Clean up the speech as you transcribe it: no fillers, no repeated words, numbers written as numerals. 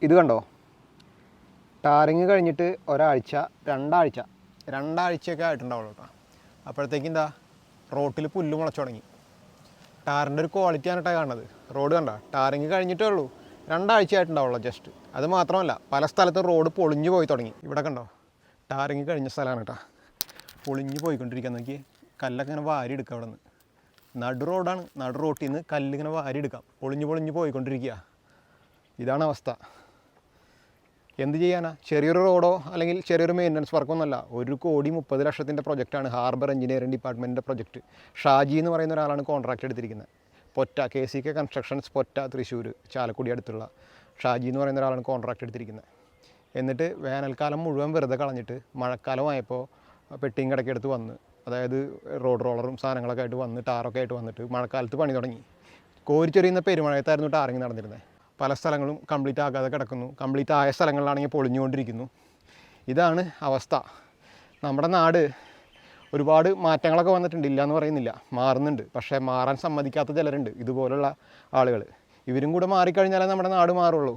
ഇത് കണ്ടോ, ടാറിങ് കഴിഞ്ഞിട്ട് ഒരാഴ്ച രണ്ടാഴ്ചയൊക്കെ ആയിട്ടുണ്ടാവുള്ളൂ കേട്ടോ. അപ്പോഴത്തേക്കും എന്താ റോട്ടിൽ പുല്ല് മുളച്ചു തുടങ്ങി. ടാറിൻ്റെ ഒരു ക്വാളിറ്റിയാണ് കേട്ടോ കാണുന്നത്. റോഡ് കണ്ട, ടാറിങ് കഴിഞ്ഞിട്ടേ ഉള്ളൂ, 2 ആഴ്ച ആയിട്ടുണ്ടാവുള്ളൂ ജസ്റ്റ്. അത് മാത്രമല്ല, പല സ്ഥലത്തും റോഡ് പൊളിഞ്ഞു പോയി തുടങ്ങി. ഇവിടെ കണ്ടോ, ടാറിങ് കഴിഞ്ഞ സ്ഥലമാണ് കേട്ടോ, പൊളിഞ്ഞു പോയിക്കൊണ്ടിരിക്കുക. നോക്കി, കല്ലൊക്കെ ഇങ്ങനെ വാരി എടുക്കുക. അവിടെ നിന്ന് നടു റോഡാണ്, നടു റോട്ടിൽ നിന്ന് കല്ലിങ്ങനെ വാരി എടുക്കാം. പൊളിഞ്ഞു പോയിക്കൊണ്ടിരിക്കുക. ഇതാണ് അവസ്ഥ. എന്ത് ചെയ്യാനാ? ചെറിയൊരു റോഡോ അല്ലെങ്കിൽ ചെറിയൊരു മെയിൻ്റനൻസ് വർക്കൊന്നുമല്ല. 1,30,00,000 പ്രൊജക്റ്റാണ് ഹാർബർ എഞ്ചിനീയറിംഗ് ഡിപ്പാർട്ട്മെൻറ്റിൻ്റെ പ്രൊജക്റ്റ്. ഷാജി എന്ന് പറയുന്ന ഒരാളാണ് കോൺട്രാക്ട് എടുത്തിരിക്കുന്നത്. പൊറ്റ KCK കൺസ്ട്രക്ഷൻസ്, പൊറ്റ, തൃശ്ശൂർ, ചാലക്കുടി അടുത്തുള്ള ഷാജി എന്ന് പറയുന്ന ഒരാളാണ് കോൺട്രാക്ട് എടുത്തിരിക്കുന്നത്. എന്നിട്ട് വേനൽക്കാലം മുഴുവൻ വെറുതെ കളഞ്ഞിട്ട് മഴക്കാലമായപ്പോൾ പെട്ടിയും കിടക്കെടുത്ത് വന്ന്, അതായത് റോഡ് റോളറും സാധനങ്ങളൊക്കെ ആയിട്ട് വന്ന്, ടാറൊക്കെ ആയിട്ട് വന്നിട്ട് മഴക്കാലത്ത് പണി തുടങ്ങി. കോരിച്ചൊരിയുന്ന പെരുമഴയത്തായിരുന്നു ടാറിങ് നടന്നിരുന്നത്. പല സ്ഥലങ്ങളും കംപ്ലീറ്റ് ആകാതെ കിടക്കുന്നു. കംപ്ലീറ്റ് ആയ സ്ഥലങ്ങളിലാണെങ്കിൽ പൊളിഞ്ഞുകൊണ്ടിരിക്കുന്നു. ഇതാണ് അവസ്ഥ. നമ്മുടെ നാട് ഒരുപാട് മാറ്റങ്ങളൊക്കെ വന്നിട്ടുണ്ട്, ഇല്ല എന്ന് പറയുന്നില്ല, മാറുന്നുണ്ട്. പക്ഷേ മാറാൻ സമ്മതിക്കാത്ത ചിലരുണ്ട്, ഇതുപോലുള്ള ആളുകൾ. ഇവരും കൂടെ മാറിക്കഴിഞ്ഞാലേ നമ്മുടെ നാട് മാറുള്ളൂ.